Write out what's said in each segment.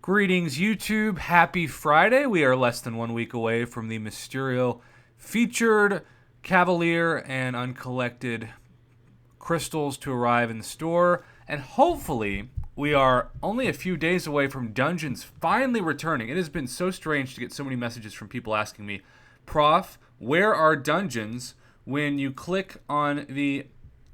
Greetings, YouTube. Happy Friday. We are less than 1 week away from the Mysterio featured Cavalier and uncollected crystals to arrive in the store. And hopefully, we are only a few days away from Dungeons finally returning. It has been so strange to get so many messages from people asking me, Prof, where are Dungeons? When you click on the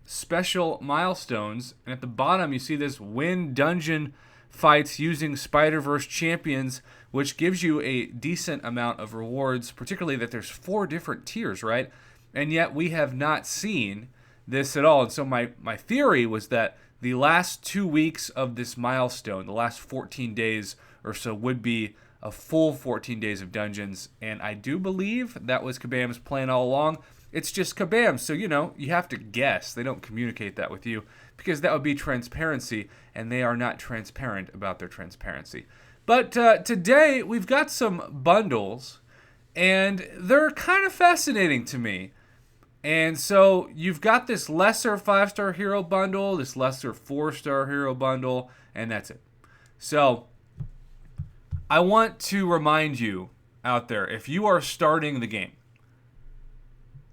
special milestones, and at the bottom you see this win dungeon fights using Spider-Verse champions, which gives you a decent amount of rewards, particularly that there's 4 different tiers, right? And yet we have not seen this at all. And so my theory was that the last 2 weeks of this milestone, the last 14 days or so, would be a full 14 days of dungeons. And I do believe that was Kabam's plan all along. It's just Kabam, so you have to guess. They don't communicate that with you because that would be transparency, and they are not transparent about their transparency. But today we've got some bundles, and they're kind of fascinating to me. And so you've got this lesser 5-star hero bundle, this lesser 4-star hero bundle, and that's it. So I want to remind you out there, if you are starting the game,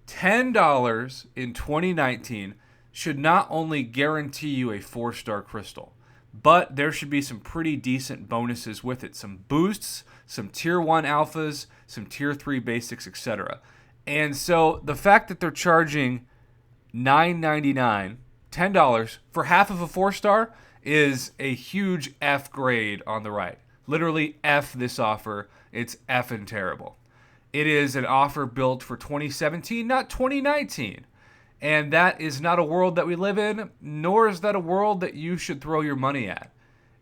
$10 in 2019 should not only guarantee you a 4-star crystal, but there should be some pretty decent bonuses with it. Some boosts, some tier 1 alphas, some tier 3 basics, etc. And so the fact that they're charging $9.99, $10 for half of a 4-star is a huge F grade on the right. Literally F this offer. It's effing terrible. It is an offer built for 2017, not 2019. And that is not a world that we live in, nor is that a world that you should throw your money at.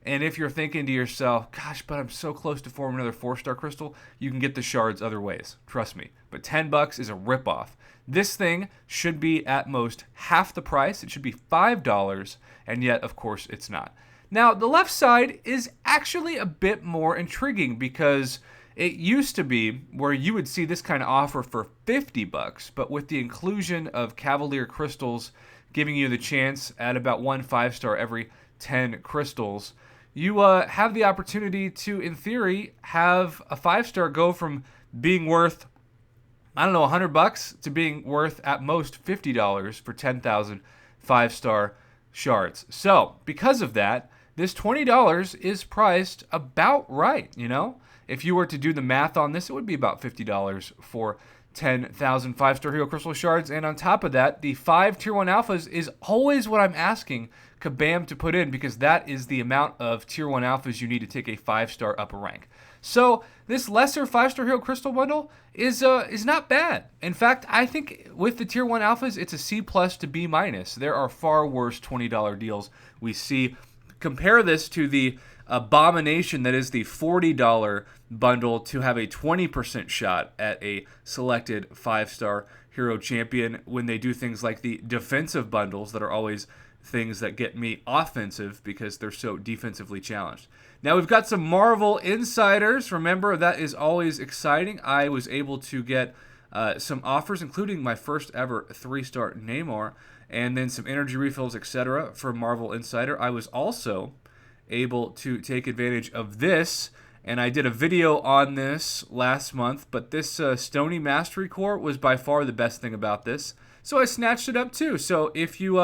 And if you're thinking to yourself, gosh, but I'm so close to forming another 4-star crystal, you can get the shards other ways. Trust me. But $10 is a ripoff. This thing should be at most half the price. It should be $5, and yet, of course, it's not. Now, the left side is actually a bit more intriguing because it used to be where you would see this kind of offer for $50, but with the inclusion of Cavalier crystals giving you the chance at about 1 5-star every 10 crystals, you have the opportunity to, in theory, have a 5-star go from being worth, $100 to being worth at most $50 for 10,000 5-star shards. So, because of that, this $20 is priced about right, If you were to do the math on this, it would be about $50 for 10,000 5-star hero crystal shards. And on top of that, the 5 tier 1 alphas is always what I'm asking Kabam to put in, because that is the amount of tier 1 alphas you need to take a 5-star upper rank. So this lesser 5-star hero crystal bundle is not bad. In fact, I think with the tier 1 alphas, it's a C+ to B-. There are far worse $20 deals we see. Compare this to the abomination that is the $40 bundle to have a 20% shot at a selected 5-star hero champion when they do things like the defensive bundles that are always things that get me offensive because they're so defensively challenged. Now we've got some Marvel Insiders. Remember, that is always exciting. I was able to get some offers, including my first ever 3-star Namor, and then some energy refills, etc. for Marvel Insider. I was also able to take advantage of this, and I did a video on this last month, but this Stony Mastery Core was by far the best thing about this, so I snatched it up too. So if you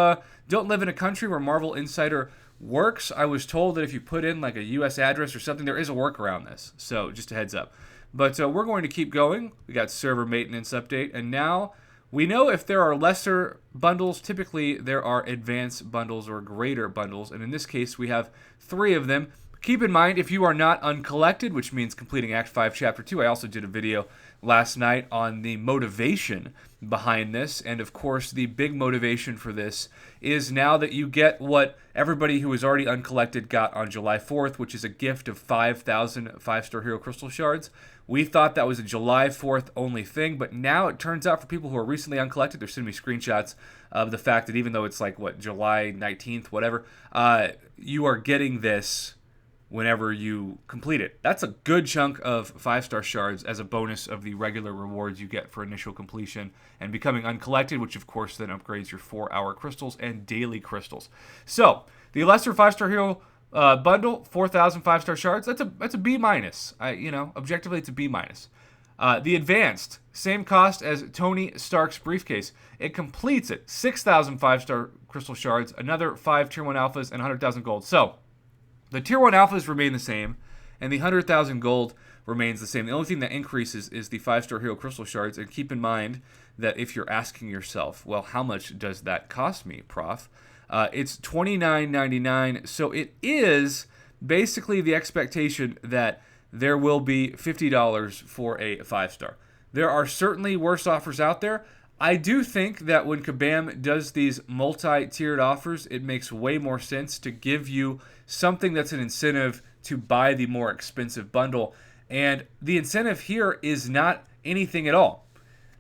don't live in a country where Marvel Insider works, I was told that if you put in like a US address or something, there is a workaround this, so just a heads up. But we're going to keep going. We got server maintenance update, and now we know if there are lesser bundles, typically there are advanced bundles or greater bundles, and in this case we have 3 of them. Keep in mind, if you are not uncollected, which means completing Act 5, Chapter 2, I also did a video last night on the motivation behind this, and of course the big motivation for this is now that you get what everybody who was already uncollected got on July 4th, which is a gift of 5,000 5-star hero crystal shards. We thought that was a July 4th only thing, but now it turns out for people who are recently uncollected, they're sending me screenshots of the fact that even though it's like, July 19th, whatever, you are getting this whenever you complete it. That's a good chunk of 5-star shards as a bonus of the regular rewards you get for initial completion and becoming uncollected, which of course then upgrades your 4-hour crystals and daily crystals. So, the lesser 5-star hero Bundle 4,000 5-star shards. That's a B minus. Objectively it's a B minus. The advanced, same cost as Tony Stark's briefcase. It completes it. 6,000 5-star crystal shards, another 5 tier 1 alphas, and 100,000 gold. So the tier 1 alphas remain the same, and the 100,000 gold remains the same. The only thing that increases is the 5-star hero crystal shards. And keep in mind that if you're asking yourself, well, how much does that cost me, Prof? It's $29.99. So it is basically the expectation that there will be $50 for a 5-star. There are certainly worse offers out there. I do think that when Kabam does these multi-tiered offers, it makes way more sense to give you something that's an incentive to buy the more expensive bundle. And the incentive here is not anything at all.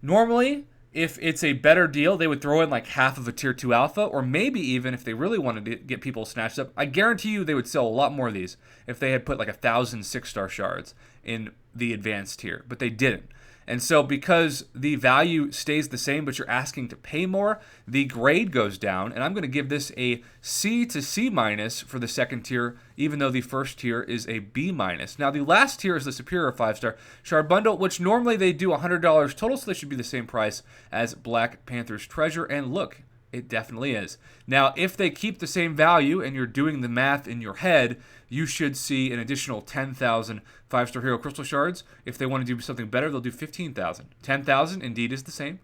Normally, if it's a better deal, they would throw in like half of a tier 2 alpha, or maybe even if they really wanted to get people snatched up, I guarantee you they would sell a lot more of these if they had put like 1,000 6-star shards in the advanced tier, but they didn't. And so because the value stays the same, but you're asking to pay more, the grade goes down. And I'm going to give this a C to C minus for the second tier, even though the first tier is a B minus. Now, the last tier is the superior 5-star shard bundle, which normally they do $100 total, so they should be the same price as Black Panther's treasure. And look, it definitely is. Now, if they keep the same value and you're doing the math in your head, you should see an additional 10,000 5-star hero crystal shards. If they want to do something better, they'll do 15,000. 10,000 indeed is the same.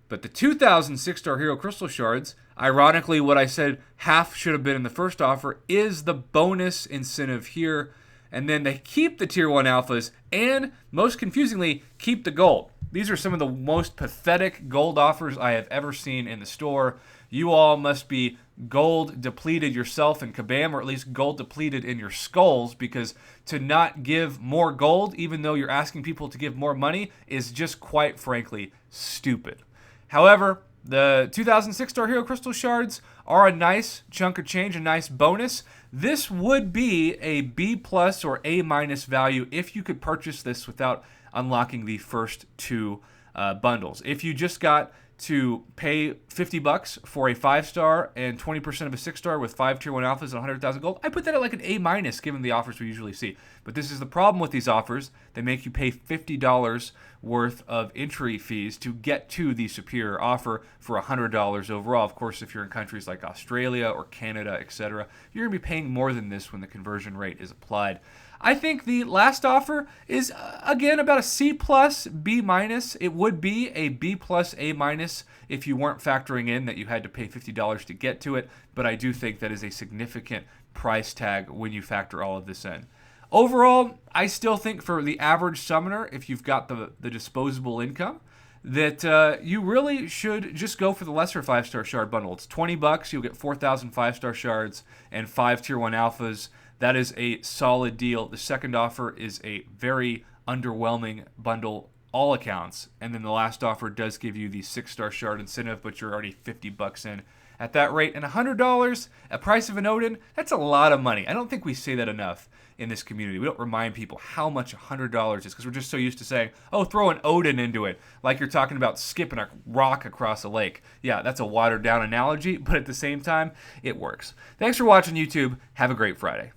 But the 2,000 6-star hero crystal shards, ironically, what I said half should have been in the first offer, is the bonus incentive here. And then they keep the tier 1 alphas and, most confusingly, keep the gold. These are some of the most pathetic gold offers I have ever seen in the store. You all must be gold depleted yourself in Kabam, or at least gold depleted in your skulls, because to not give more gold, even though you're asking people to give more money, is just quite frankly stupid. However, the 2006-star Hero Crystal Shards are a nice chunk of change, a nice bonus. This would be a B plus or A minus value if you could purchase this without unlocking the first two bundles. If you just got to pay $50 for a 5-star and 20% of a 6-star with 5 tier 1 alphas and 100,000 gold, I put that at like an A minus given the offers we usually see. But this is the problem with these offers. They make you pay $50 worth of entry fees to get to the superior offer for $100 overall. Of course, if you're in countries like Australia or Canada, etc., you're going to be paying more than this when the conversion rate is applied. I think the last offer is, again, about a C plus, B minus. It would be a B plus, A minus if you weren't factoring in that you had to pay $50 to get to it. But I do think that is a significant price tag when you factor all of this in. Overall, I still think for the average summoner, if you've got the disposable income, that you really should just go for the lesser 5-star shard bundle. It's $20. You'll get 4,000 5-star shards and 5 tier 1 alphas. That is a solid deal. The second offer is a very underwhelming bundle, all accounts. And then the last offer does give you the 6-star shard incentive, but you're already $50 in at that rate. And $100, a price of an Odin, that's a lot of money. I don't think we say that enough in this community. We don't remind people how much $100 is because we're just so used to saying, oh, throw an Odin into it, like you're talking about skipping a rock across a lake. Yeah, that's a watered down analogy, but at the same time, it works. Thanks for watching, YouTube. Have a great Friday.